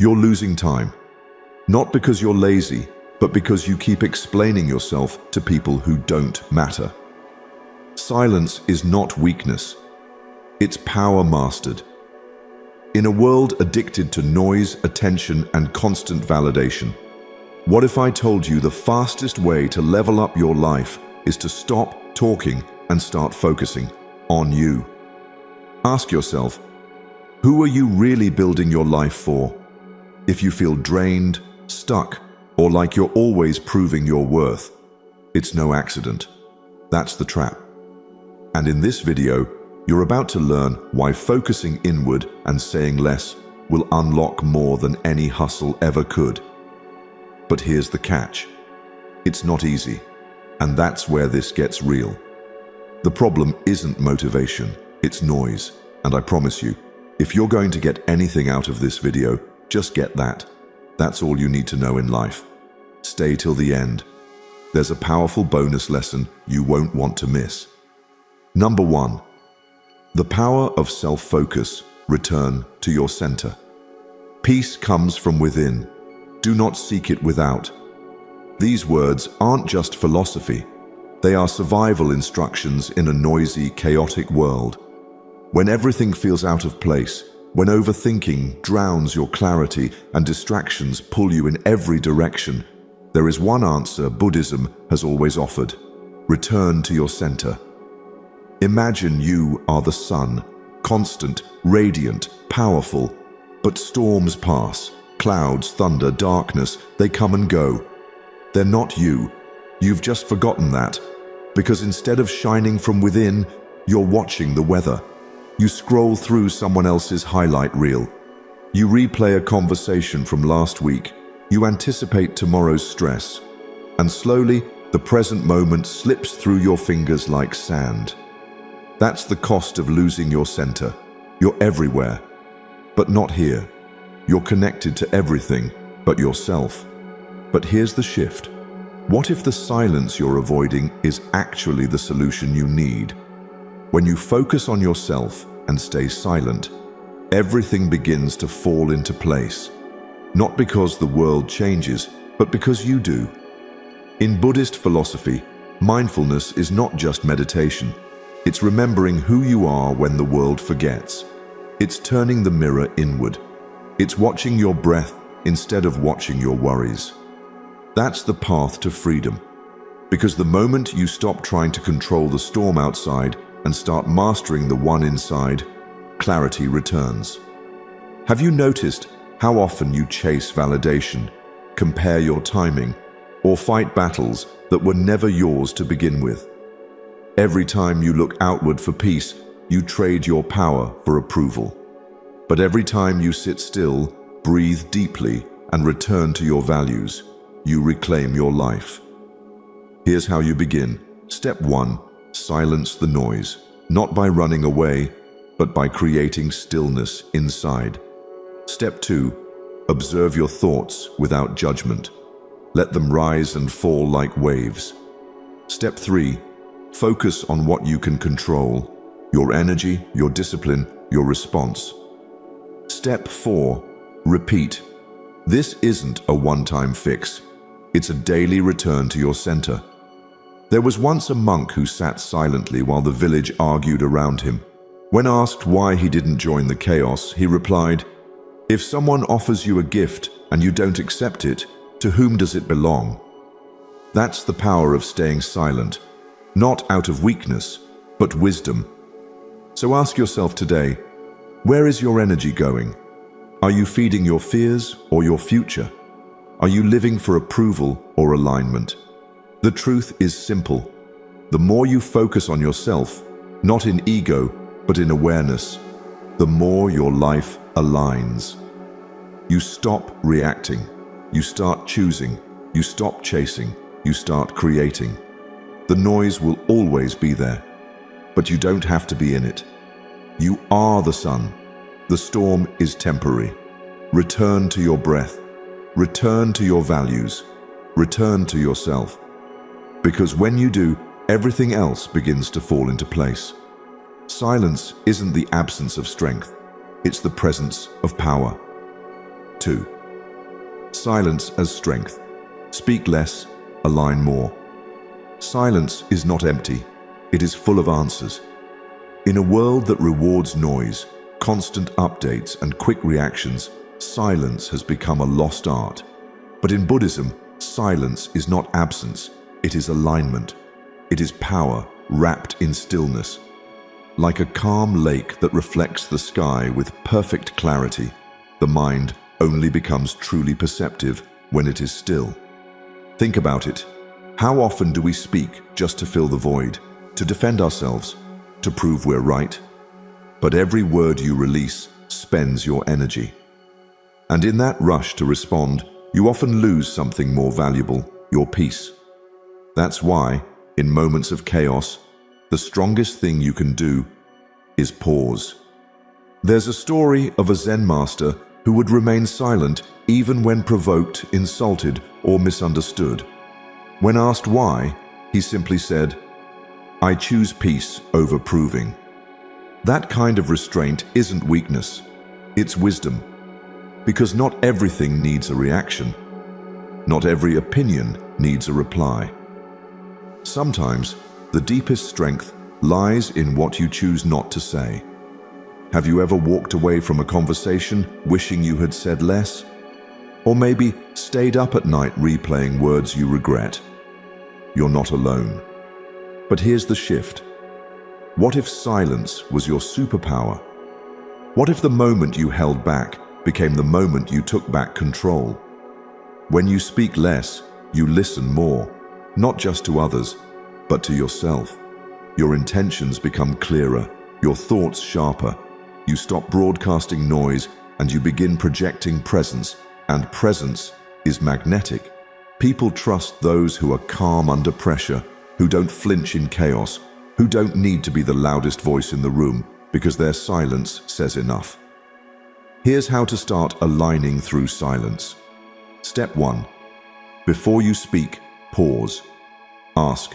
You're losing time. Not because you're lazy, but because you keep explaining yourself to people who don't matter. Silence is not weakness. It's power mastered. In a world addicted to noise, attention, and constant validation, what if I told you the fastest way to level up your life is to stop talking and start focusing on you? Ask yourself, who are you really building your life for? If you feel drained, stuck, or like you're always proving your worth, it's no accident. That's the trap. And in this video, you're about to learn why focusing inward and saying less will unlock more than any hustle ever could. But here's the catch. It's not easy, and that's where this gets real. The problem isn't motivation, it's noise. And I promise you, if you're going to get anything out of this video, just get that. That's all you need to know in life. Stay till the end. There's a powerful bonus lesson you won't want to miss. Number 1. The power of self-focus. Return to your center. Peace comes from within. Do not seek it without. These words aren't just philosophy. They are survival instructions in a noisy, chaotic world. When everything feels out of place, when overthinking drowns your clarity and distractions pull you in every direction, there is one answer Buddhism has always offered. Return to your center. Imagine you are the sun, constant, radiant, powerful, but storms pass, clouds, thunder, darkness, they come and go. They're not you. You've just forgotten that, because instead of shining from within, you're watching the weather. You scroll through someone else's highlight reel. You replay a conversation from last week. You anticipate tomorrow's stress. And slowly, the present moment slips through your fingers like sand. That's the cost of losing your center. You're everywhere, but not here. You're connected to everything but yourself. But here's the shift. What if the silence you're avoiding is actually the solution you need? When you focus on yourself and stay silent, everything begins to fall into place. Not because the world changes, but because you do. In Buddhist philosophy, mindfulness is not just meditation. It's remembering who you are when the world forgets. It's turning the mirror inward. It's watching your breath instead of watching your worries. That's the path to freedom. Because the moment you stop trying to control the storm outside and start mastering the one inside, clarity returns. Have you noticed how often you chase validation, compare your timing, or fight battles that were never yours to begin with? Every time you look outward for peace, you trade your power for approval. But every time you sit still, breathe deeply, and return to your values, you reclaim your life. Here's how you begin. Step 1. Silence the noise, not by running away, but by creating stillness inside. Step 2. Observe your thoughts without judgment. Let them rise and fall like waves. Step 3. Focus on what you can control: your energy, your discipline, your response. Step 4. Repeat. This isn't a one-time fix. It's a daily return to your center. There was once a monk who sat silently while the village argued around him. When asked why he didn't join the chaos, he replied, "If someone offers you a gift and you don't accept it, to whom does it belong?" That's the power of staying silent, not out of weakness, but wisdom. So ask yourself today, where is your energy going? Are you feeding your fears or your future? Are you living for approval or alignment? The truth is simple. The more you focus on yourself, not in ego, but in awareness, the more your life aligns. You stop reacting. You start choosing. You stop chasing. You start creating. The noise will always be there, but you don't have to be in it. You are the sun. The storm is temporary. Return to your breath. Return to your values. Return to yourself. Because when you do, everything else begins to fall into place. Silence isn't the absence of strength. It's the presence of power. 2. Silence as strength. Speak less, align more. Silence is not empty, it is full of answers. In a world that rewards noise, constant updates, and quick reactions, silence has become a lost art. But in Buddhism, silence is not absence, it is alignment. It is power wrapped in stillness. Like a calm lake that reflects the sky with perfect clarity, the mind only becomes truly perceptive when it is still. Think about it. How often do we speak just to fill the void, to defend ourselves, to prove we're right? But every word you release spends your energy. And in that rush to respond, you often lose something more valuable, your peace. That's why, in moments of chaos, the strongest thing you can do is pause. There's a story of a Zen master who would remain silent even when provoked, insulted, or misunderstood. When asked why, he simply said, "I choose peace over proving." That kind of restraint isn't weakness, it's wisdom. Because not everything needs a reaction. Not every opinion needs a reply. Sometimes, the deepest strength lies in what you choose not to say. Have you ever walked away from a conversation wishing you had said less? Or maybe stayed up at night replaying words you regret? You're not alone. But here's the shift. What if silence was your superpower? What if the moment you held back became the moment you took back control? When you speak less, you listen more, not just to others, but to yourself. Your intentions become clearer, your thoughts sharper. You stop broadcasting noise and you begin projecting presence, and presence is magnetic. People trust those who are calm under pressure, who don't flinch in chaos, who don't need to be the loudest voice in the room because their silence says enough. Here's how to start aligning through silence. Step 1. Before you speak, pause. Ask,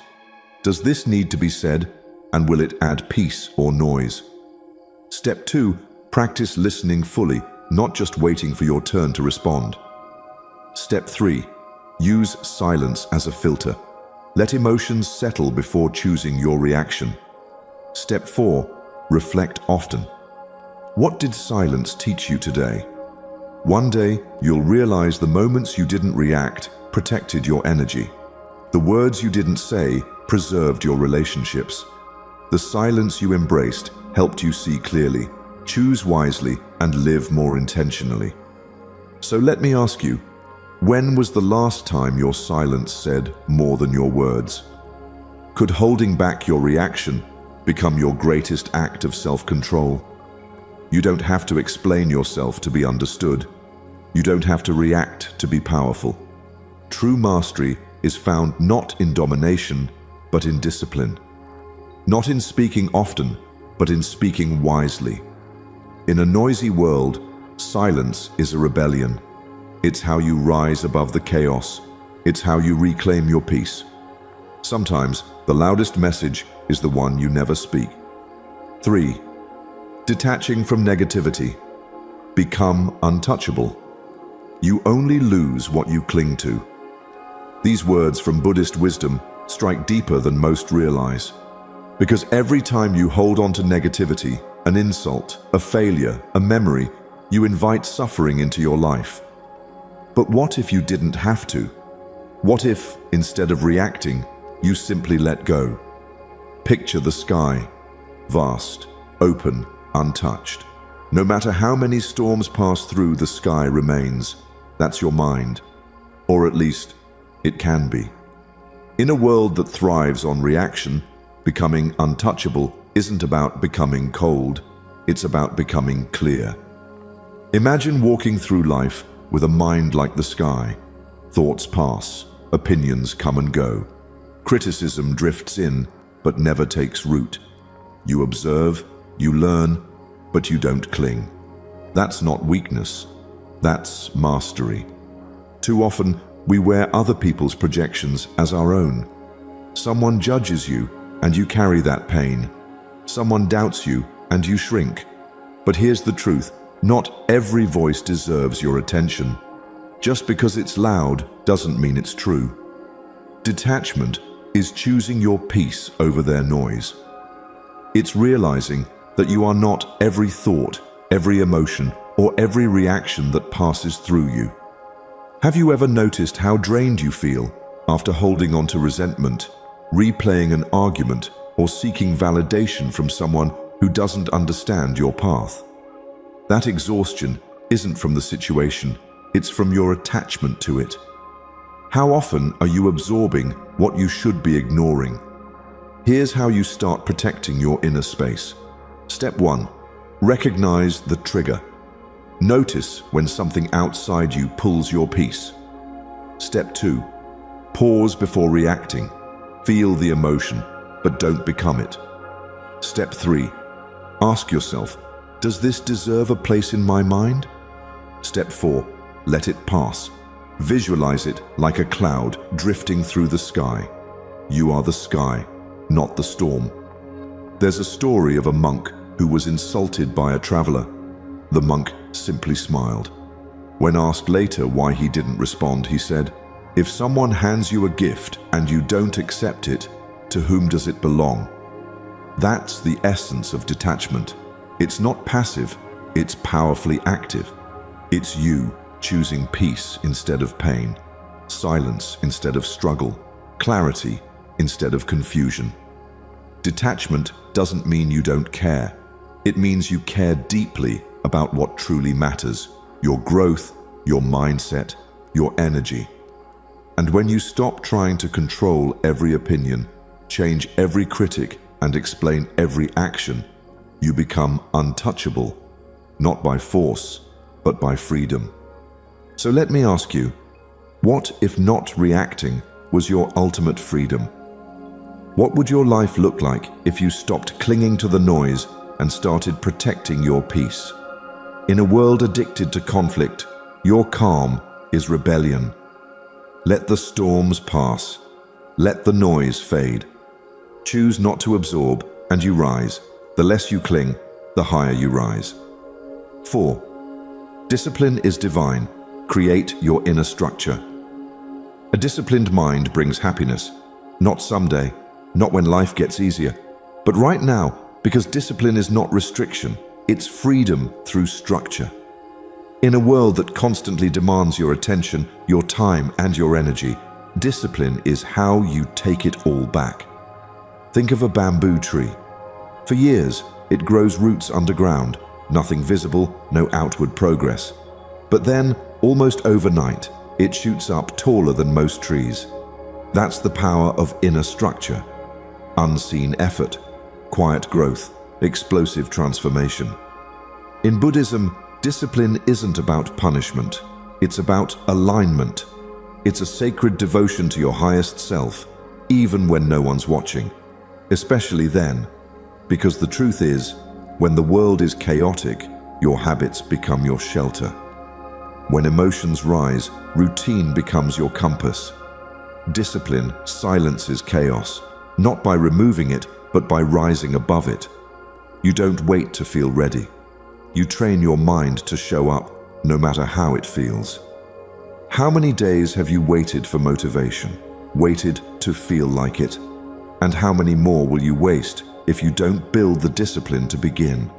does this need to be said, and will it add peace or noise? Step 2. Practice listening fully, not just waiting for your turn to respond. Step 3. Use silence as a filter. Let emotions settle before choosing your reaction. Step 4. Reflect often. What did silence teach you today? One day, you'll realize the moments you didn't react protected your energy. The words you didn't say preserved your relationships. The silence you embraced helped you see clearly, choose wisely, and live more intentionally. So let me ask you, when was the last time your silence said more than your words? Could holding back your reaction become your greatest act of self-control? You don't have to explain yourself to be understood. You don't have to react to be powerful. True mastery is found not in domination, but in discipline. Not in speaking often, but in speaking wisely. In a noisy world, silence is a rebellion. It's how you rise above the chaos. It's how you reclaim your peace. Sometimes, the loudest message is the one you never speak. 3. Detaching from negativity. Become untouchable. You only lose what you cling to. These words from Buddhist wisdom strike deeper than most realize. Because every time you hold on to negativity, an insult, a failure, a memory, you invite suffering into your life. But what if you didn't have to? What if, instead of reacting, you simply let go? Picture the sky, vast, open, untouched. No matter how many storms pass through, the sky remains. That's your mind. Or at least, it can be. In a world that thrives on reaction, becoming untouchable isn't about becoming cold, it's about becoming clear. Imagine walking through life with a mind like the sky. Thoughts pass, opinions come and go. Criticism drifts in, but never takes root. You observe, you learn, but you don't cling. That's not weakness, that's mastery. Too often, we wear other people's projections as our own. Someone judges you, and you carry that pain. Someone doubts you, and you shrink. But here's the truth, Not every voice deserves your attention. Just because it's loud doesn't mean it's true. Detachment is choosing your peace over their noise. It's realizing that you are not every thought, every emotion, or every reaction that passes through you. Have you ever noticed how drained you feel after holding on to resentment, replaying an argument, or seeking validation from someone who doesn't understand your path? That exhaustion isn't from the situation, it's from your attachment to it. How often are you absorbing what you should be ignoring? Here's how you start protecting your inner space. Step 1. Recognize the trigger. Notice when something outside you pulls your peace. Step 2. Pause before reacting. Feel the emotion, but don't become it. Step 3. Ask yourself, does this deserve a place in my mind? Step 4. Let it pass. Visualize it like a cloud drifting through the sky. You are the sky, not the storm. There's a story of a monk who was insulted by a traveler. The monk simply smiled. When asked later why he didn't respond, he said, "If someone hands you a gift and you don't accept it, to whom does it belong?" That's the essence of detachment. It's not passive, it's powerfully active. It's you choosing peace instead of pain, silence instead of struggle, clarity instead of confusion. Detachment doesn't mean you don't care. It means you care deeply about what truly matters, your growth, your mindset, your energy. And when you stop trying to control every opinion, change every critic, and explain every action, you become untouchable, not by force, but by freedom. So let me ask you, what if not reacting was your ultimate freedom? What would your life look like if you stopped clinging to the noise and started protecting your peace? In a world addicted to conflict, your calm is rebellion. Let the storms pass. Let the noise fade. Choose not to absorb, and you rise. The less you cling, the higher you rise. 4. Discipline is divine. Create your inner structure. A disciplined mind brings happiness. Not someday, not when life gets easier, but right now, because discipline is not restriction, it's freedom through structure. In a world that constantly demands your attention, your time, and your energy, discipline is how you take it all back. Think of a bamboo tree. For years, it grows roots underground, nothing visible, no outward progress. But then, almost overnight, it shoots up taller than most trees. That's the power of inner structure. Unseen effort, quiet growth, explosive transformation. In Buddhism, discipline isn't about punishment. It's about alignment. It's a sacred devotion to your highest self, even when no one's watching. Especially then, because the truth is, when the world is chaotic, your habits become your shelter. When emotions rise, routine becomes your compass. Discipline silences chaos, not by removing it, but by rising above it. You don't wait to feel ready. You train your mind to show up, no matter how it feels. How many days have you waited for motivation, waited to feel like it? And how many more will you waste if you don't build the discipline to begin?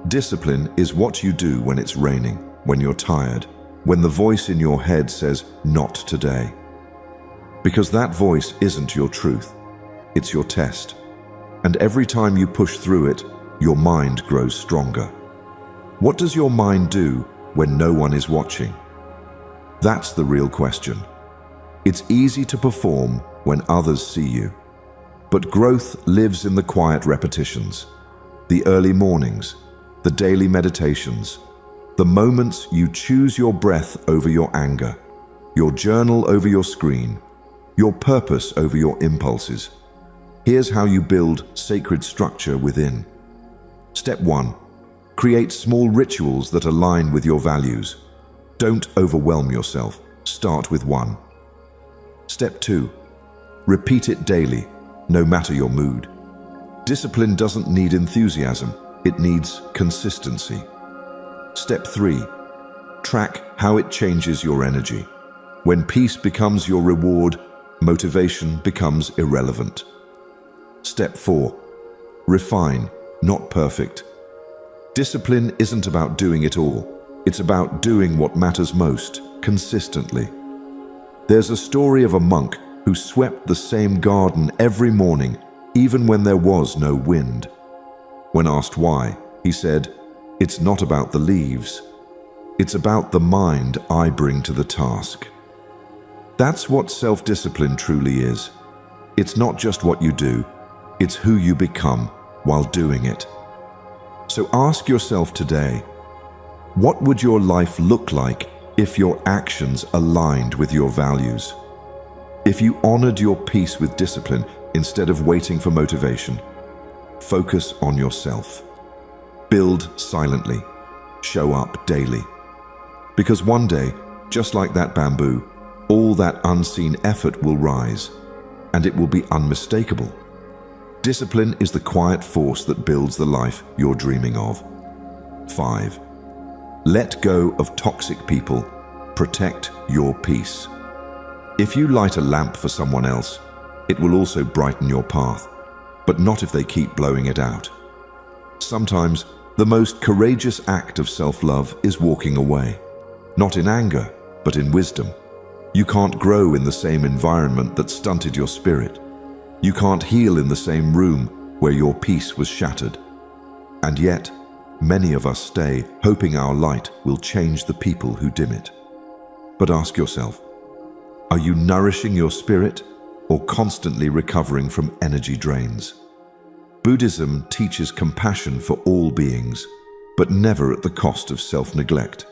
Discipline is what you do when it's raining, when you're tired, when the voice in your head says, "Not today." Because that voice isn't your truth, it's your test. And every time you push through it, your mind grows stronger. What does your mind do when no one is watching? That's the real question. It's easy to perform when others see you. But growth lives in the quiet repetitions, the early mornings, the daily meditations, the moments you choose your breath over your anger, your journal over your screen, your purpose over your impulses. Here's how you build sacred structure within. Step 1. Create small rituals that align with your values. Don't overwhelm yourself. Start with one. Step 2. Repeat it daily, no matter your mood. Discipline doesn't need enthusiasm, it needs consistency. Step 3. Track how it changes your energy. When peace becomes your reward, motivation becomes irrelevant. Step 4. Refine, not perfect. Discipline isn't about doing it all. It's about doing what matters most, consistently. There's a story of a monk who swept the same garden every morning, even when there was no wind. When asked why, he said, "It's not about the leaves. It's about the mind I bring to the task." That's what self-discipline truly is. It's not just what you do, it's who you become while doing it. So ask yourself today, what would your life look like if your actions aligned with your values? If you honored your peace with discipline instead of waiting for motivation? Focus on yourself. Build silently. Show up daily. Because one day, just like that bamboo, all that unseen effort will rise, and it will be unmistakable. Discipline is the quiet force that builds the life you're dreaming of. 5. Let go of toxic people. Protect your peace. If you light a lamp for someone else, it will also brighten your path, but not if they keep blowing it out. Sometimes, the most courageous act of self-love is walking away, not in anger, but in wisdom. You can't grow in the same environment that stunted your spirit. You can't heal in the same room where your peace was shattered. And yet, many of us stay hoping our light will change the people who dim it. But ask yourself, are you nourishing your spirit or constantly recovering from energy drains? Buddhism teaches compassion for all beings, but never at the cost of self-neglect.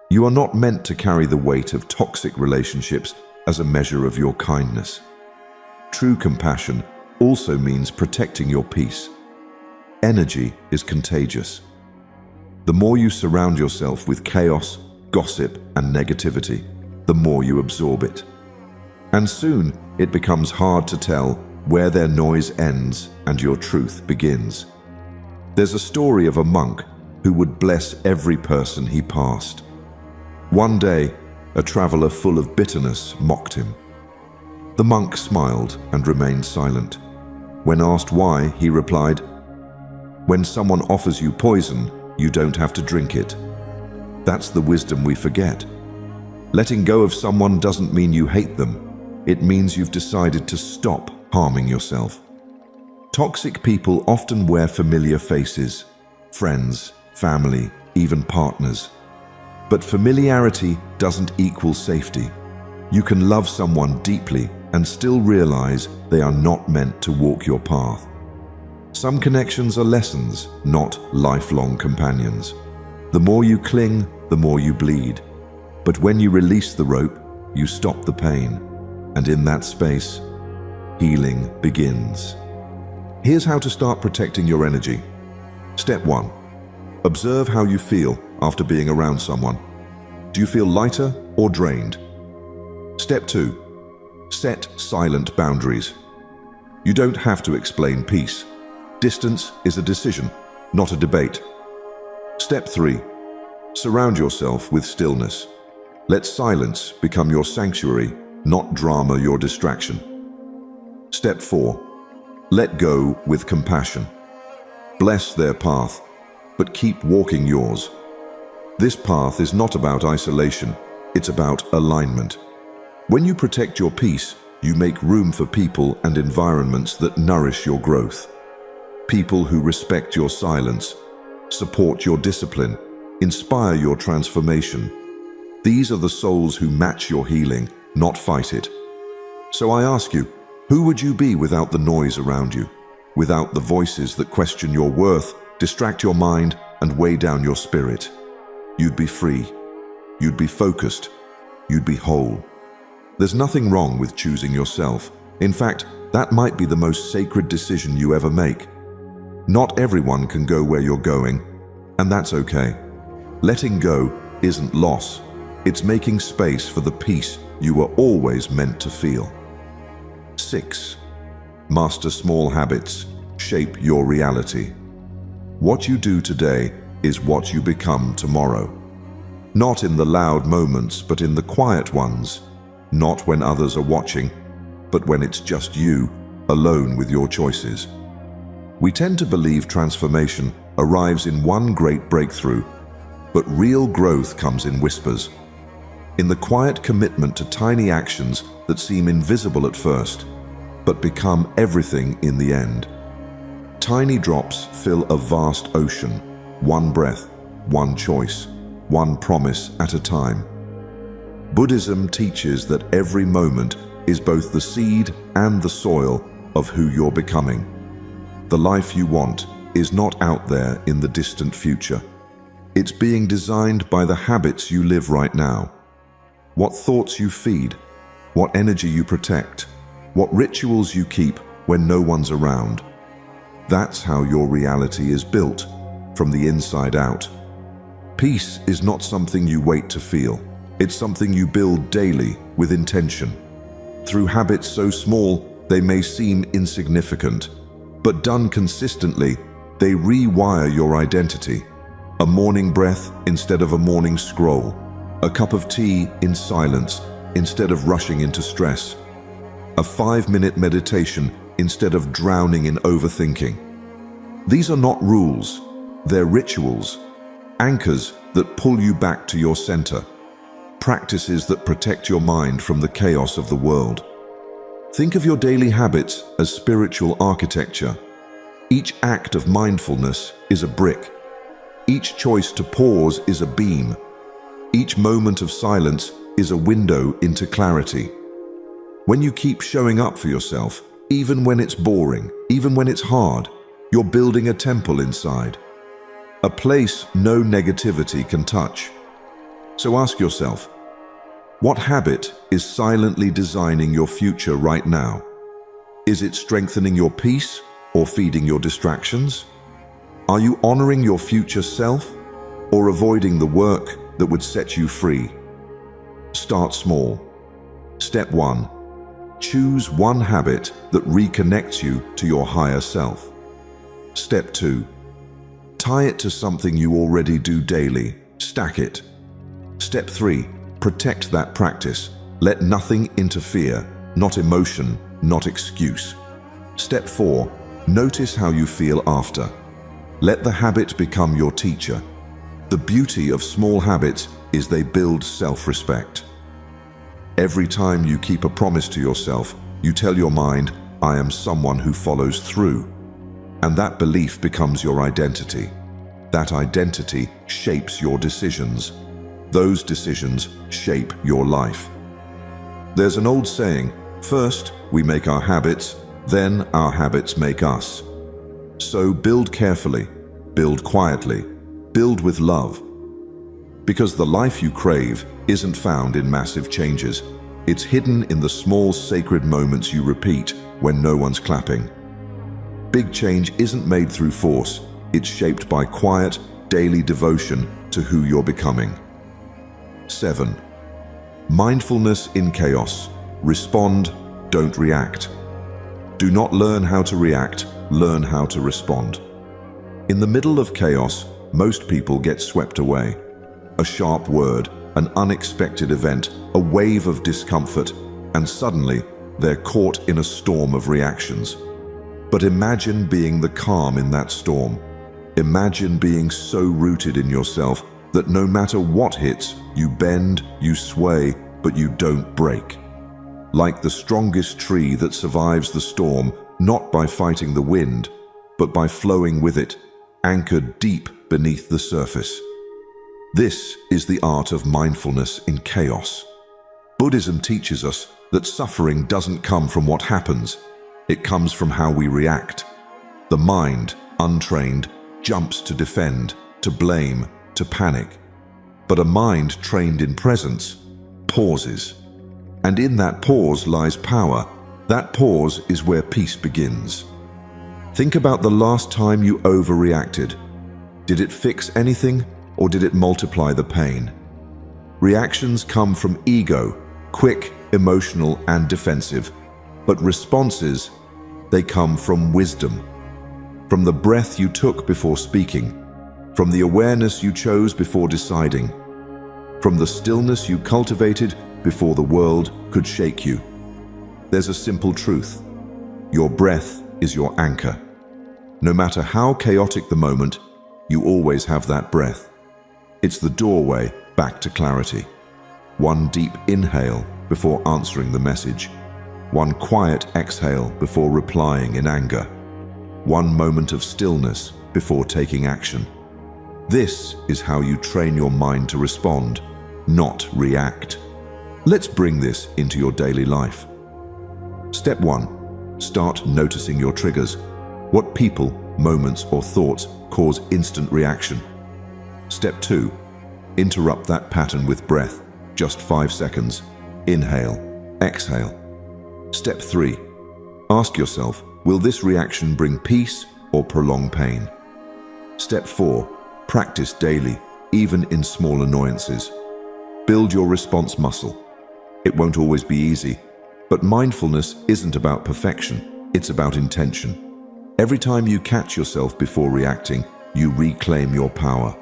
You are not meant to carry the weight of toxic relationships as a measure of your kindness. True compassion also means protecting your peace. Energy is contagious. The more you surround yourself with chaos, gossip, and negativity, the more you absorb it. And soon it becomes hard to tell where their noise ends and your truth begins. There's a story of a monk who would bless every person he passed. One day, a traveler full of bitterness mocked him. The monk smiled and remained silent. When asked why, he replied, "When someone offers you poison, you don't have to drink it." That's the wisdom we forget. Letting go of someone doesn't mean you hate them. It means you've decided to stop harming yourself. Toxic people often wear familiar faces, friends, family, even partners. But familiarity doesn't equal safety. You can love someone deeply and still realize they are not meant to walk your path. Some connections are lessons, not lifelong companions. The more you cling, the more you bleed. But when you release the rope, you stop the pain. And in that space, healing begins. Here's how to start protecting your energy. Step 1. Observe how you feel after being around someone. Do you feel lighter or drained? Step 2. Set silent boundaries. You don't have to explain peace. Distance is a decision, not a debate. Step 3. Surround yourself with stillness. Let silence become your sanctuary, not drama your distraction. Step 4. Let go with compassion. Bless their path, but keep walking yours. This path is not about isolation, it's about alignment. When you protect your peace, you make room for people and environments that nourish your growth. People who respect your silence, support your discipline, inspire your transformation. These are the souls who match your healing, not fight it. So I ask you, who would you be without the noise around you? Without the voices that question your worth, distract your mind, and weigh down your spirit? You'd be free. You'd be focused. You'd be whole. There's nothing wrong with choosing yourself. In fact, that might be the most sacred decision you ever make. Not everyone can go where you're going, and that's okay. Letting go isn't loss. It's making space for the peace you were always meant to feel. 6. Master small habits. Shape your reality. What you do today is what you become tomorrow. Not in the loud moments, but in the quiet ones. Not when others are watching, but when it's just you, alone with your choices. We tend to believe transformation arrives in one great breakthrough, but real growth comes in whispers, in the quiet commitment to tiny actions that seem invisible at first, but become everything in the end. Tiny drops fill a vast ocean, one breath, one choice, one promise at a time. Buddhism teaches that every moment is both the seed and the soil of who you're becoming. The life you want is not out there in the distant future. It's being designed by the habits you live right now. What thoughts you feed, what energy you protect, what rituals you keep when no one's around. That's how your reality is built, from the inside out. Peace is not something you wait to feel. It's something you build daily with intention. Through habits so small they may seem insignificant, but done consistently, they rewire your identity. A morning breath instead of a morning scroll. A cup of tea in silence instead of rushing into stress. A 5-minute meditation instead of drowning in overthinking. These are not rules, they're rituals, anchors that pull you back to your center, practices that protect your mind from the chaos of the world. Think of your daily habits as spiritual architecture. Each act of mindfulness is a brick. Each choice to pause is a beam. Each moment of silence is a window into clarity. When you keep showing up for yourself, even when it's boring, even when it's hard, you're building a temple inside. A place no negativity can touch. So ask yourself, what habit is silently designing your future right now? Is it strengthening your peace or feeding your distractions? Are you honoring your future self or avoiding the work that would set you free? Start small. Step 1. Choose one habit that reconnects you to your higher self. Step 2. Tie it to something you already do daily. Stack it. Step 3. Protect that practice. Let nothing interfere, not emotion, not excuse. Step 4. Notice how you feel after. Let the habit become your teacher. The beauty of small habits is they build self-respect. Every time you keep a promise to yourself, you tell your mind, I am someone who follows through. And that belief becomes your identity. That identity shapes your decisions. Those decisions shape your life. There's an old saying, first we make our habits, then our habits make us. So build carefully, build quietly, build with love. Because the life you crave isn't found in massive changes. It's hidden in the small sacred moments you repeat when no one's clapping. Big change isn't made through force. It's shaped by quiet, daily devotion to who you're becoming. 7. Mindfulness in chaos. Respond, don't react. Do not learn how to react, learn how to respond. In the middle of chaos, most people get swept away. A sharp word, an unexpected event, a wave of discomfort, and suddenly they're caught in a storm of reactions. But imagine being the calm in that storm. Imagine being so rooted in yourself that no matter what hits, you bend, you sway, but you don't break. Like the strongest tree that survives the storm, not by fighting the wind, but by flowing with it, anchored deep beneath the surface. This is the art of mindfulness in chaos. Buddhism teaches us that suffering doesn't come from what happens, it comes from how we react. The mind, untrained, jumps to defend, to blame, to panic. But a mind trained in presence pauses. And in that pause lies power. That pause is where peace begins. Think about the last time you overreacted. Did it fix anything, or did it multiply the pain? Reactions come from ego, quick, emotional, and defensive. But responses, they come from wisdom. From the breath you took before speaking, from the awareness you chose before deciding, from the stillness you cultivated before the world could shake you. There's a simple truth. Your breath is your anchor. No matter how chaotic the moment, you always have that breath. It's the doorway back to clarity. One deep inhale before answering the message. One quiet exhale before replying in anger. One moment of stillness before taking action. This is how you train your mind to respond, not react. Let's bring this into your daily life. Step 1. Start noticing your triggers. What people, moments, or thoughts cause instant reaction? Step 2. Interrupt that pattern with breath. Just 5 seconds. Inhale, exhale. Step 3. Ask yourself, will this reaction bring peace or prolong pain? Step 4. Practice daily, even in small annoyances. Build your response muscle. It won't always be easy, but mindfulness isn't about perfection, it's about intention. Every time you catch yourself before reacting, you reclaim your power.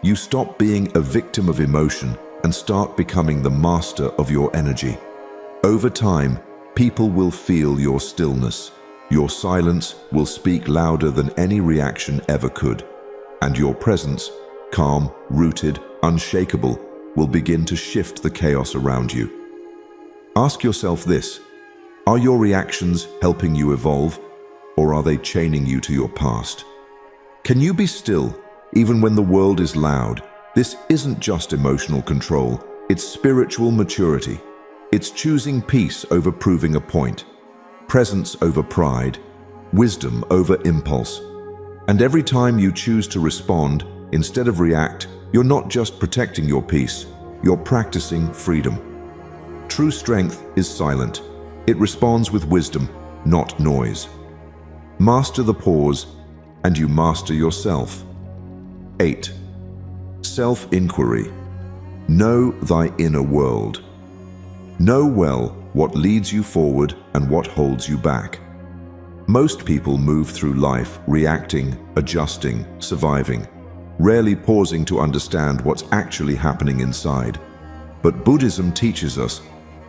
You stop being a victim of emotion and start becoming the master of your energy. Over time, people will feel your stillness. Your silence will speak louder than any reaction ever could. And your presence, calm, rooted, unshakable, will begin to shift the chaos around you. Ask yourself this: are your reactions helping you evolve, or are they chaining you to your past? Can you be still, even when the world is loud? This isn't just emotional control, it's spiritual maturity. It's choosing peace over proving a point, presence over pride, wisdom over impulse. And every time you choose to respond instead of react, you're not just protecting your peace, you're practicing freedom. True strength is silent. It responds with wisdom, not noise. Master the pause, and you master yourself. 8. Self-inquiry. Know thy inner world. Know well what leads you forward and what holds you back. Most people move through life reacting, adjusting, surviving, rarely pausing to understand what's actually happening inside. But Buddhism teaches us,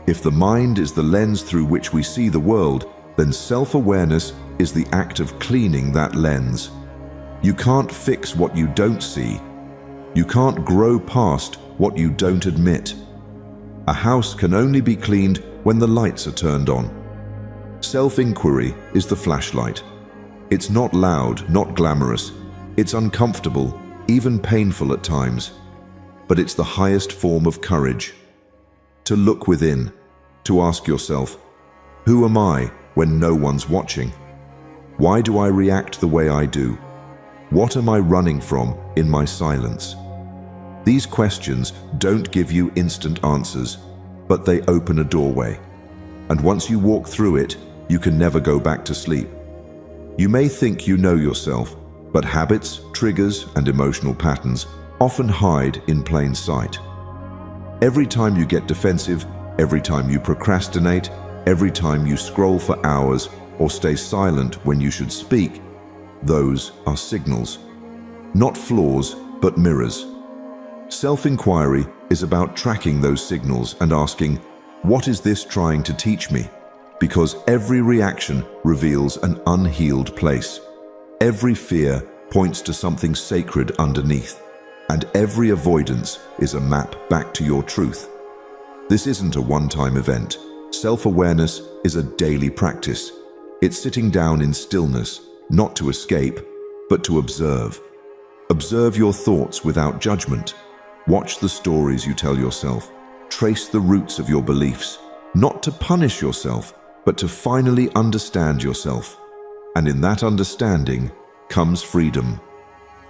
if the mind is the lens through which we see the world, then self-awareness is the act of cleaning that lens. You can't fix what you don't see. You can't grow past what you don't admit. A house can only be cleaned when the lights are turned on. Self-inquiry is the flashlight. It's not loud, not glamorous. It's uncomfortable, even painful at times. But it's the highest form of courage. To look within, to ask yourself, who am I when no one's watching? Why do I react the way I do? What am I running from in my silence? These questions don't give you instant answers, but they open a doorway. And once you walk through it, you can never go back to sleep. You may think you know yourself, but habits, triggers, and emotional patterns often hide in plain sight. Every time you get defensive, every time you procrastinate, every time you scroll for hours or stay silent when you should speak, those are signals. Not flaws, but mirrors. Self-inquiry is about tracking those signals and asking, what is this trying to teach me? Because every reaction reveals an unhealed place. Every fear points to something sacred underneath, and every avoidance is a map back to your truth. This isn't a one-time event. Self-awareness is a daily practice. It's sitting down in stillness, not to escape, but to observe. Observe your thoughts without judgment. Watch the stories you tell yourself. Trace the roots of your beliefs, not to punish yourself, but to finally understand yourself. And in that understanding comes freedom.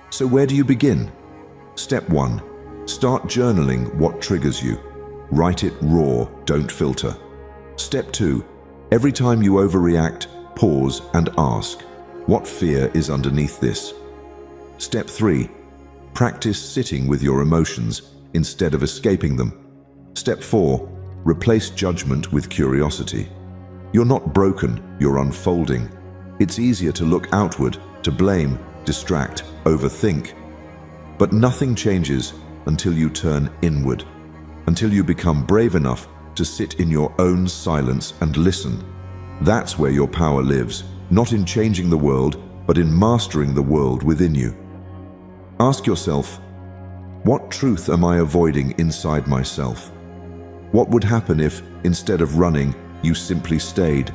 So where do you begin? Step 1. Start journaling what triggers you. Write it raw, don't filter. Step 2. Every time you overreact, pause and ask, what fear is underneath this? Step 3. Practice sitting with your emotions instead of escaping them. Step 4. Replace judgment with curiosity. You're not broken, you're unfolding. It's easier to look outward, to blame, distract, overthink. But nothing changes until you turn inward, until you become brave enough to sit in your own silence and listen. That's where your power lives, not in changing the world, but in mastering the world within you. Ask yourself, what truth am I avoiding inside myself? What would happen if, instead of running, you simply stayed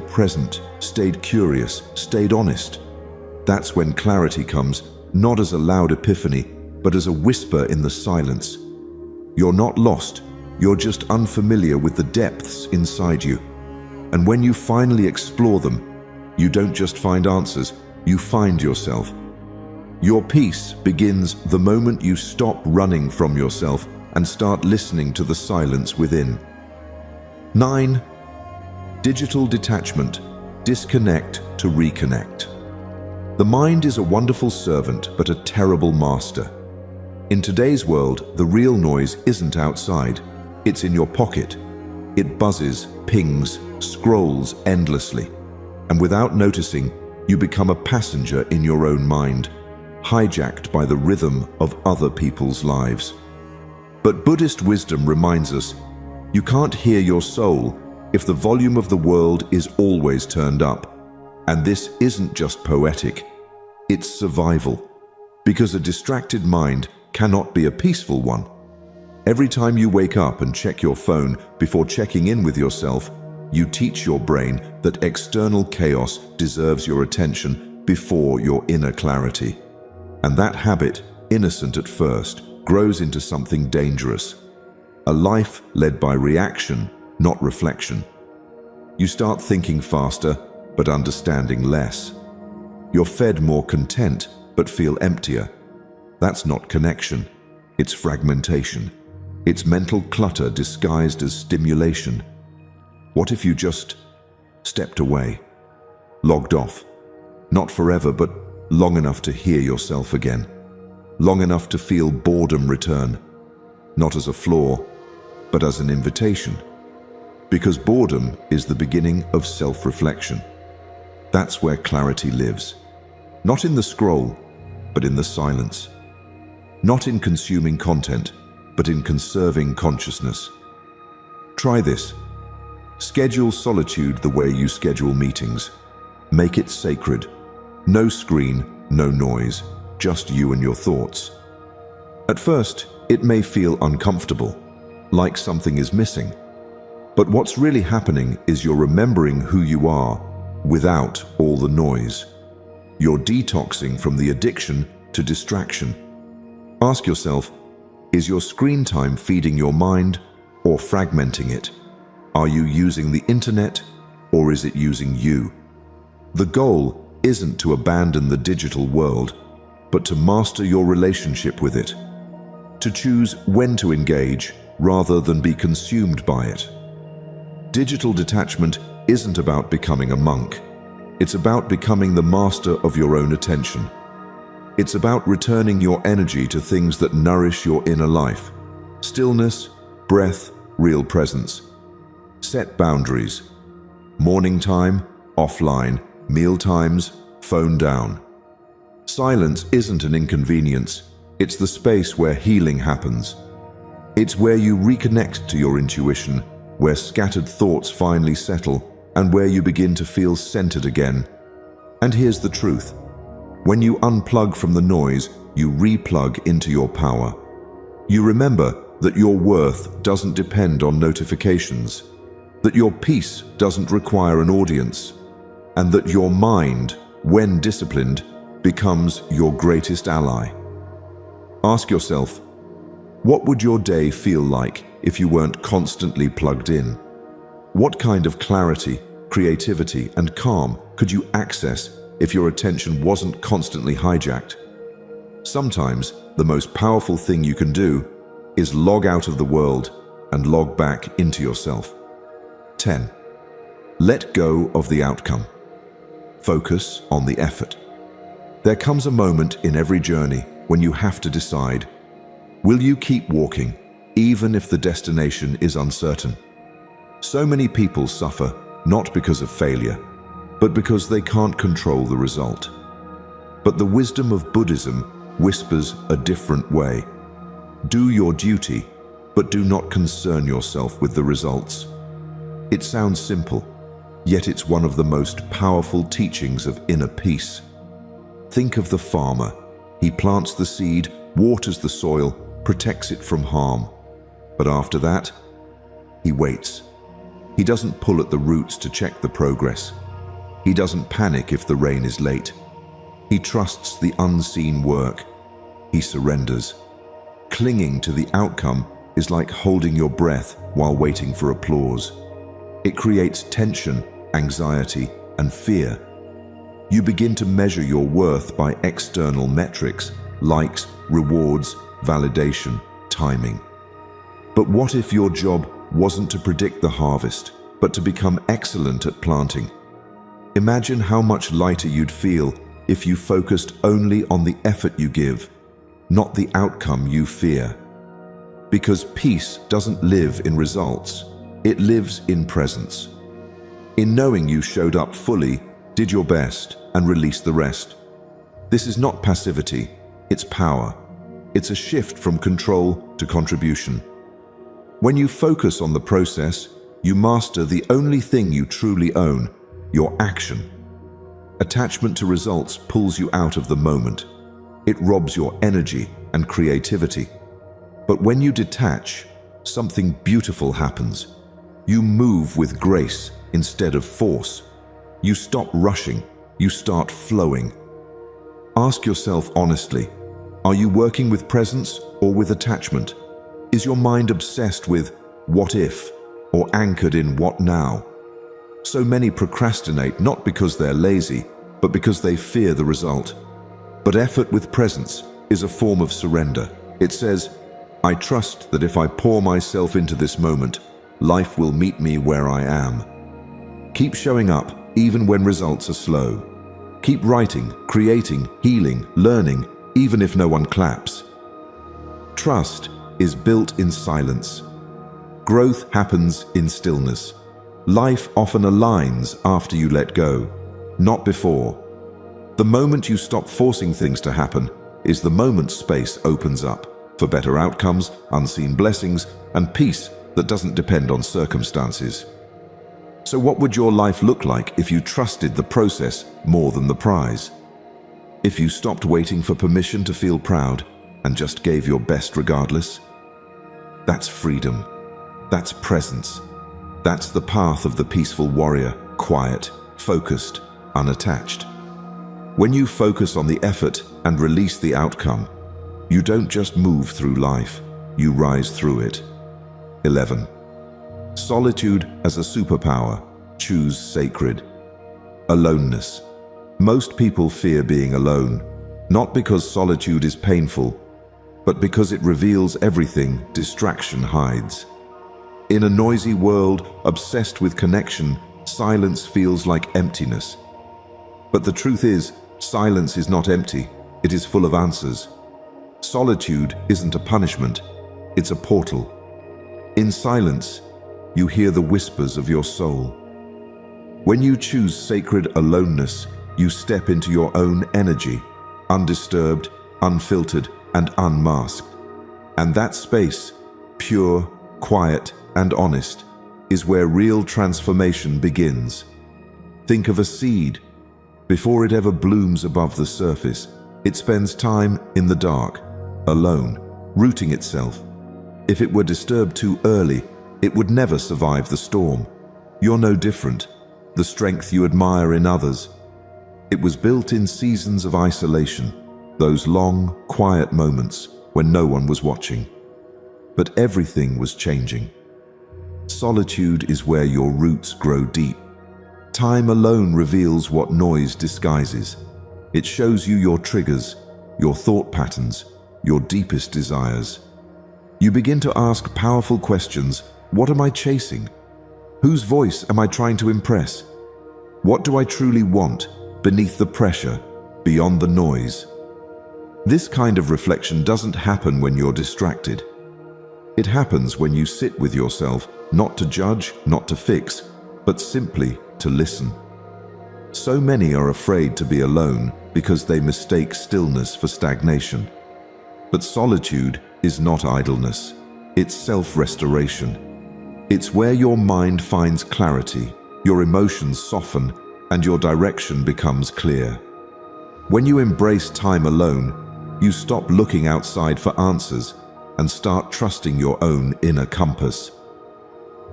present, stayed curious, stayed honest? That's when clarity comes, not as a loud epiphany, but as a whisper in the silence. You're not lost, you're just unfamiliar with the depths inside you. And when you finally explore them, you don't just find answers, you find yourself. Your peace begins the moment you stop running from yourself and start listening to the silence within. 9. Digital detachment. Disconnect to reconnect. The mind is a wonderful servant, but a terrible master. In today's world, the real noise isn't outside, it's in your pocket. It buzzes, pings, scrolls endlessly. And without noticing, you become a passenger in your own mind, hijacked by the rhythm of other people's lives. But Buddhist wisdom reminds us, you can't hear your soul if the volume of the world is always turned up. And this isn't just poetic, it's survival. Because a distracted mind cannot be a peaceful one. Every time you wake up and check your phone before checking in with yourself, you teach your brain that external chaos deserves your attention before your inner clarity. And that habit, innocent at first, grows into something dangerous. A life led by reaction, not reflection. You start thinking faster, but understanding less. You're fed more content, but feel emptier. That's not connection. It's fragmentation. It's mental clutter disguised as stimulation. What if you just stepped away, logged off? Not forever, but long enough to hear yourself again. Long enough to feel boredom return. Not as a flaw, but as an invitation. Because boredom is the beginning of self-reflection. That's where clarity lives. Not in the scroll, but in the silence. Not in consuming content, but in conserving consciousness. Try this. Schedule solitude the way you schedule meetings. Make it sacred. No screen, no noise, just you and your thoughts. At first, it may feel uncomfortable, like something is missing. But what's really happening is you're remembering who you are without all the noise. You're detoxing from the addiction to distraction. Ask yourself, is your screen time feeding your mind or fragmenting it? Are you using the internet or is it using you? The goal isn't to abandon the digital world, but to master your relationship with it. To choose when to engage rather than be consumed by it. Digital detachment isn't about becoming a monk. It's about becoming the master of your own attention. It's about returning your energy to things that nourish your inner life. Stillness, breath, real presence. Set boundaries. Morning time, offline, meal times, phone down. Silence isn't an inconvenience. It's the space where healing happens. It's where you reconnect to your intuition, where scattered thoughts finally settle, and where you begin to feel centered again. And here's the truth. When you unplug from the noise, you replug into your power. You remember that your worth doesn't depend on notifications, that your peace doesn't require an audience, and that your mind, when disciplined, becomes your greatest ally. Ask yourself, what would your day feel like if you weren't constantly plugged in? What kind of clarity, creativity, and calm could you access if your attention wasn't constantly hijacked? Sometimes the most powerful thing you can do is log out of the world and log back into yourself. 10. Let go of the outcome. Focus on the effort. There comes a moment in every journey when you have to decide, will you keep walking even if the destination is uncertain? So many people suffer not because of failure, but because they can't control the result. But the wisdom of Buddhism whispers a different way. Do your duty, but do not concern yourself with the results. It sounds simple, yet it's one of the most powerful teachings of inner peace. Think of the farmer. He plants the seed, waters the soil, protects it from harm. But after that, he waits. He doesn't pull at the roots to check the progress. He doesn't panic if the rain is late. He trusts the unseen work. He surrenders. Clinging to the outcome is like holding your breath while waiting for applause. It creates tension, anxiety, and fear. You begin to measure your worth by external metrics, likes, rewards, validation, timing. But what if your job wasn't to predict the harvest, but to become excellent at planting? Imagine how much lighter you'd feel if you focused only on the effort you give, not the outcome you fear. Because peace doesn't live in results, it lives in presence. In knowing you showed up fully, did your best, and released the rest. This is not passivity, it's power. It's a shift from control to contribution. When you focus on the process, you master the only thing you truly own, your action. Attachment to results pulls you out of the moment. It robs your energy and creativity. But when you detach, something beautiful happens. You move with grace instead of force. You stop rushing. You start flowing. Ask yourself honestly, are you working with presence or with attachment? Is your mind obsessed with what if or anchored in what now? So many procrastinate not because they're lazy, but because they fear the result. But effort with presence is a form of surrender. It says, I trust that if I pour myself into this moment, life will meet me where I am. Keep showing up even when results are slow. Keep writing, creating, healing, learning, even if no one claps. Trust is built in silence. Growth happens in stillness. Life often aligns after you let go, not before. The moment you stop forcing things to happen is the moment space opens up for better outcomes, unseen blessings, and peace that doesn't depend on circumstances. So what would your life look like if you trusted the process more than the prize? If you stopped waiting for permission to feel proud and just gave your best regardless? That's freedom. That's presence. That's the path of the peaceful warrior, quiet, focused, unattached. When you focus on the effort and release the outcome, you don't just move through life, you rise through it. 11. Solitude as a superpower. Choose sacred. Aloneness. Most people fear being alone, not because solitude is painful, but because it reveals everything distraction hides. In a noisy world obsessed with connection, silence feels like emptiness. But the truth is, silence is not empty, it is full of answers. Solitude isn't a punishment, it's a portal. In silence, you hear the whispers of your soul. When you choose sacred aloneness, you step into your own energy, undisturbed, unfiltered, and unmasked. And that space, pure, quiet, and honest, is where real transformation begins. Think of a seed. Before it ever blooms above the surface, it spends time in the dark, alone, rooting itself. If it were disturbed too early, it would never survive the storm. You're no different. The strength you admire in others. It was built in seasons of isolation, those long, quiet moments when no one was watching. But everything was changing. Solitude is where your roots grow deep. Time alone reveals what noise disguises. It shows you your triggers, your thought patterns, your deepest desires. You begin to ask powerful questions. What am I chasing? Whose voice am I trying to impress? What do I truly want beneath the pressure, beyond the noise? This kind of reflection doesn't happen when you're distracted. It happens when you sit with yourself, not to judge, not to fix, but simply to listen. So many are afraid to be alone because they mistake stillness for stagnation. But solitude is not idleness. It's self-restoration. It's where your mind finds clarity, your emotions soften, and your direction becomes clear. When you embrace time alone, you stop looking outside for answers and start trusting your own inner compass.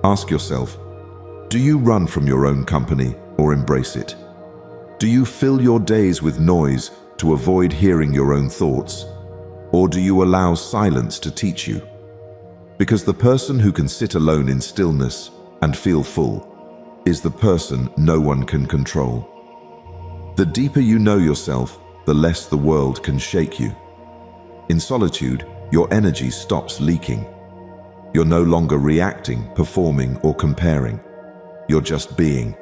Ask yourself, do you run from your own company or embrace it? Do you fill your days with noise to avoid hearing your own thoughts? Or do you allow silence to teach you? Because the person who can sit alone in stillness and feel full is the person no one can control. The deeper you know yourself, the less the world can shake you. In solitude, your energy stops leaking. You're no longer reacting, performing, or comparing. You're just being.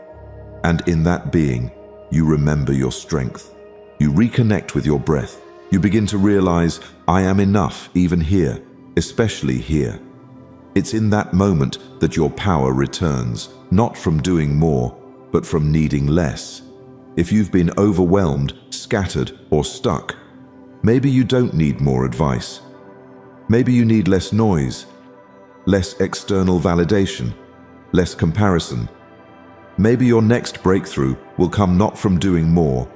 And in that being, you remember your strength. You reconnect with your breath. You begin to realize, I am enough even here, especially here. It's in that moment that your power returns, not from doing more, but from needing less. If you've been overwhelmed, scattered, or stuck, maybe you don't need more advice. Maybe you need less noise, less external validation, less comparison. Maybe your next breakthrough will come not from doing more,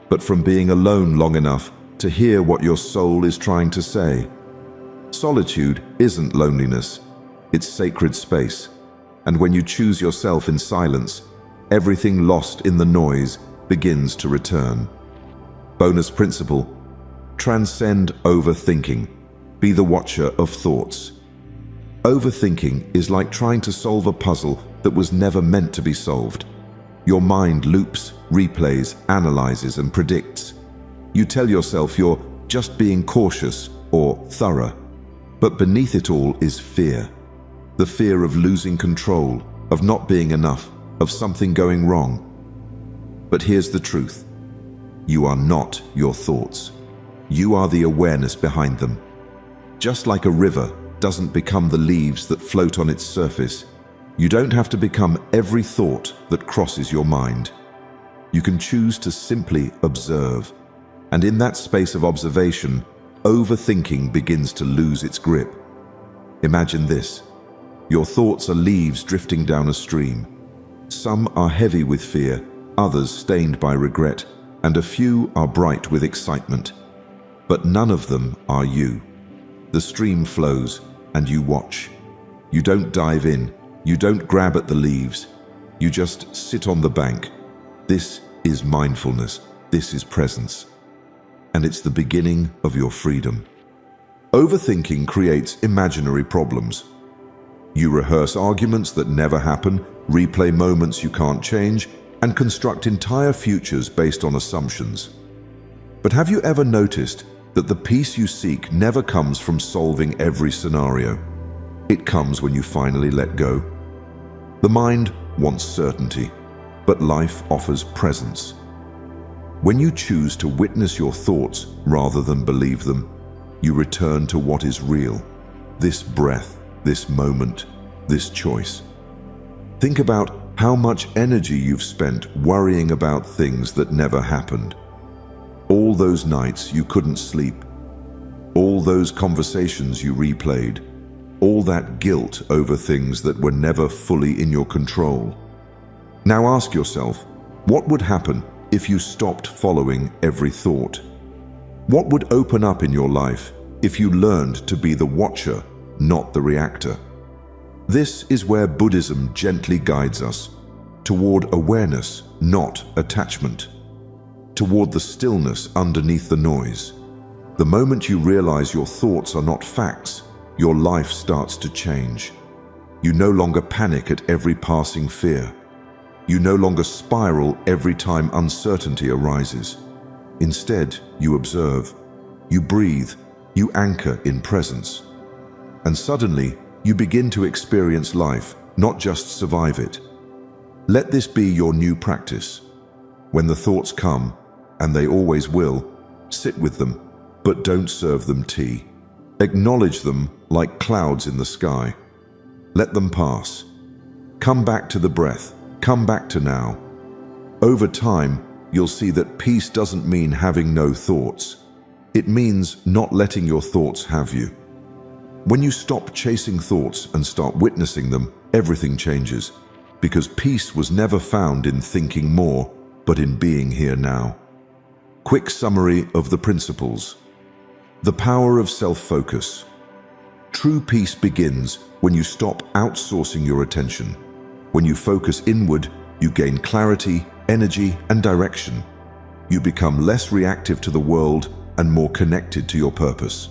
but from being alone long enough to hear what your soul is trying to say. Solitude isn't loneliness, it's sacred space. And when you choose yourself in silence, everything lost in the noise begins to return. Bonus principle: transcend overthinking. Be the watcher of thoughts. Overthinking is like trying to solve a puzzle that was never meant to be solved. Your mind loops, replays, analyzes, and predicts. You tell yourself you're just being cautious or thorough. But beneath it all is fear. The fear of losing control, of not being enough, of something going wrong. But here's the truth. You are not your thoughts. You are the awareness behind them. Just like a river doesn't become the leaves that float on its surface, you don't have to become every thought that crosses your mind. You can choose to simply observe. And in that space of observation, overthinking begins to lose its grip. Imagine this. Your thoughts are leaves drifting down a stream. Some are heavy with fear, others stained by regret, and a few are bright with excitement. But none of them are you. The stream flows, and you watch. You don't dive in. You don't grab at the leaves. You just sit on the bank. This is mindfulness. This is presence. And it's the beginning of your freedom. Overthinking creates imaginary problems. You rehearse arguments that never happen, replay moments you can't change, and construct entire futures based on assumptions. But have you ever noticed that the peace you seek never comes from solving every scenario? It comes when you finally let go. The mind wants certainty, but life offers presence. When you choose to witness your thoughts rather than believe them, you return to what is real. This breath, this moment, this choice. Think about how much energy you've spent worrying about things that never happened. All those nights you couldn't sleep. All those conversations you replayed. All that guilt over things that were never fully in your control. Now ask yourself, what would happen if you stopped following every thought? What would open up in your life if you learned to be the watcher, not the reactor? This is where Buddhism gently guides us, toward awareness, not attachment, toward the stillness underneath the noise. The moment you realize your thoughts are not facts, your life starts to change. You no longer panic at every passing fear. You no longer spiral every time uncertainty arises. Instead, you observe, you breathe, you anchor in presence. And suddenly, you begin to experience life, not just survive it. Let this be your new practice. When the thoughts come, and they always will, sit with them, but don't serve them tea. Acknowledge them like clouds in the sky. Let them pass. Come back to the breath. Come back to now. Over time, you'll see that peace doesn't mean having no thoughts. It means not letting your thoughts have you. When you stop chasing thoughts and start witnessing them, everything changes, because peace was never found in thinking more, but in being here now. Quick summary of the principles. The power of self-focus. True peace begins when you stop outsourcing your attention. When you focus inward, you gain clarity, energy, and direction. You become less reactive to the world and more connected to your purpose.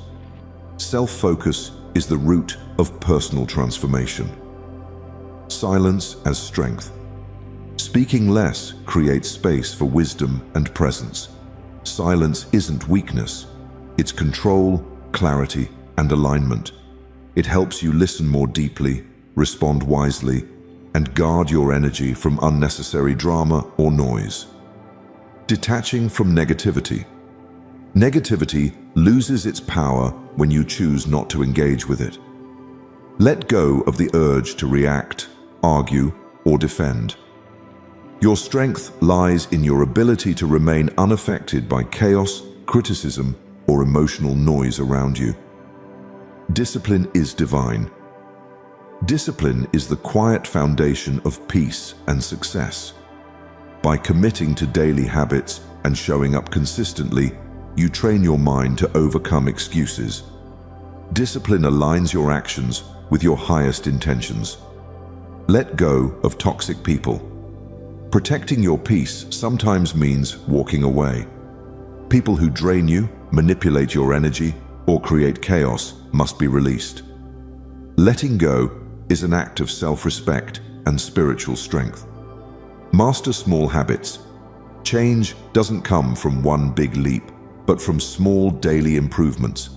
Self-focus is the root of personal transformation. Silence as strength. Speaking less creates space for wisdom and presence. Silence isn't weakness. It's control, clarity, and alignment. It helps you listen more deeply, respond wisely, and guard your energy from unnecessary drama or noise. Detaching from negativity. Negativity loses its power when you choose not to engage with it. Let go of the urge to react, argue, or defend. Your strength lies in your ability to remain unaffected by chaos, criticism, or emotional noise around you. Discipline is divine. Discipline is the quiet foundation of peace and success. By committing to daily habits and showing up consistently, you train your mind to overcome excuses. Discipline aligns your actions with your highest intentions. Let go of toxic people. Protecting your peace sometimes means walking away. People who drain you, manipulate your energy, or create chaos must be released. Letting go is an act of self-respect and spiritual strength. Master small habits. Change doesn't come from one big leap, but from small daily improvements.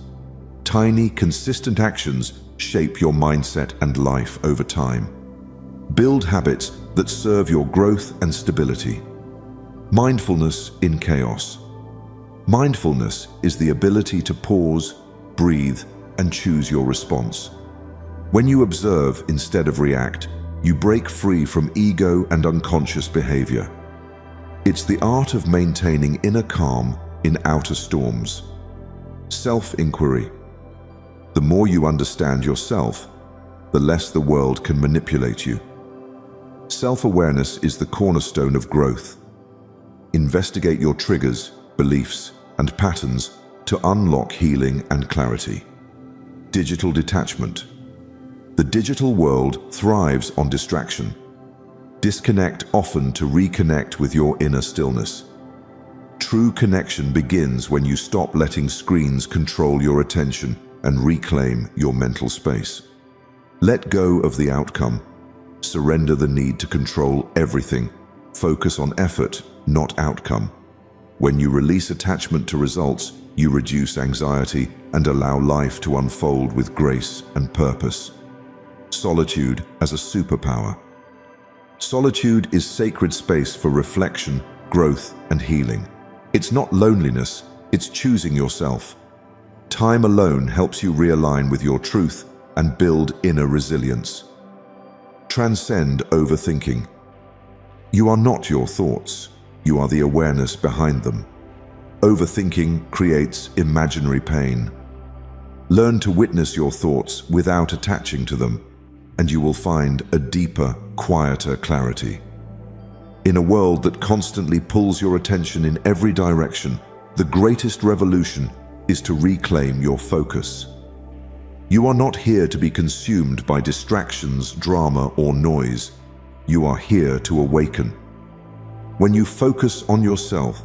Tiny, consistent actions shape your mindset and life over time. Build habits that serve your growth and stability. Mindfulness in chaos. Mindfulness is the ability to pause, breathe, and choose your response. When you observe instead of react, you break free from ego and unconscious behavior. It's the art of maintaining inner calm in outer storms. Self-inquiry. The more you understand yourself, the less the world can manipulate you. Self-awareness is the cornerstone of growth. Investigate your triggers, beliefs, and patterns to unlock healing and clarity. Digital detachment. The digital world thrives on distraction. Disconnect often to reconnect with your inner stillness. True connection begins when you stop letting screens control your attention and reclaim your mental space. Let go of the outcome. Surrender the need to control everything. Focus on effort, not outcome. When you release attachment to results, you reduce anxiety and allow life to unfold with grace and purpose. Solitude as a superpower. Solitude is sacred space for reflection, growth, and healing. It's not loneliness, it's choosing yourself. Time alone helps you realign with your truth and build inner resilience. Transcend overthinking. You are not your thoughts, you are the awareness behind them. Overthinking creates imaginary pain. Learn to witness your thoughts without attaching to them, and you will find a deeper, quieter clarity. In a world that constantly pulls your attention in every direction, the greatest revolution is to reclaim your focus. You are not here to be consumed by distractions, drama, or noise. You are here to awaken. When you focus on yourself,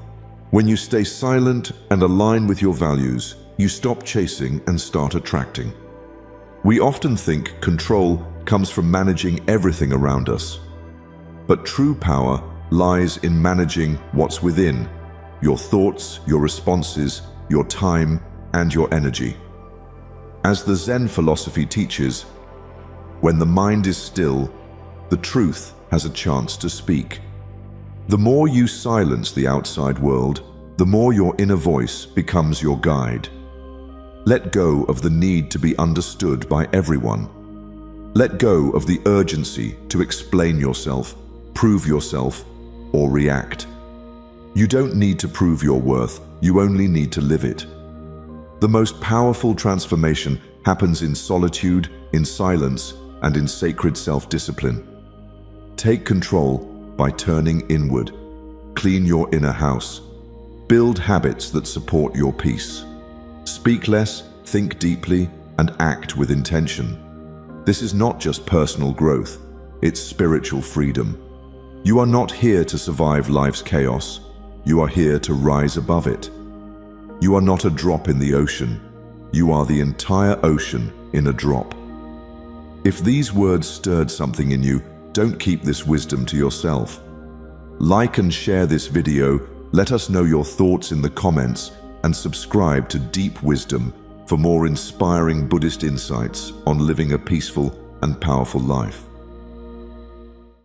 when you stay silent and align with your values, you stop chasing and start attracting. We often think control comes from managing everything around us. But true power lies in managing what's within: your thoughts, your responses, your time, and your energy. As the Zen philosophy teaches, when the mind is still, the truth has a chance to speak. The more you silence the outside world, the more your inner voice becomes your guide. Let go of the need to be understood by everyone. Let go of the urgency to explain yourself, prove yourself, or react. You don't need to prove your worth, you only need to live it. The most powerful transformation happens in solitude, in silence, and in sacred self-discipline. Take control by turning inward. Clean your inner house. Build habits that support your peace. Speak less, think deeply, and act with intention. This is not just personal growth, it's spiritual freedom. You are not here to survive life's chaos. You are here to rise above it. You are not a drop in the ocean. You are the entire ocean in a drop. If these words stirred something in you, don't keep this wisdom to yourself. Like and share this video, let us know your thoughts in the comments, and subscribe to Deep Wisdom for more inspiring Buddhist insights on living a peaceful and powerful life.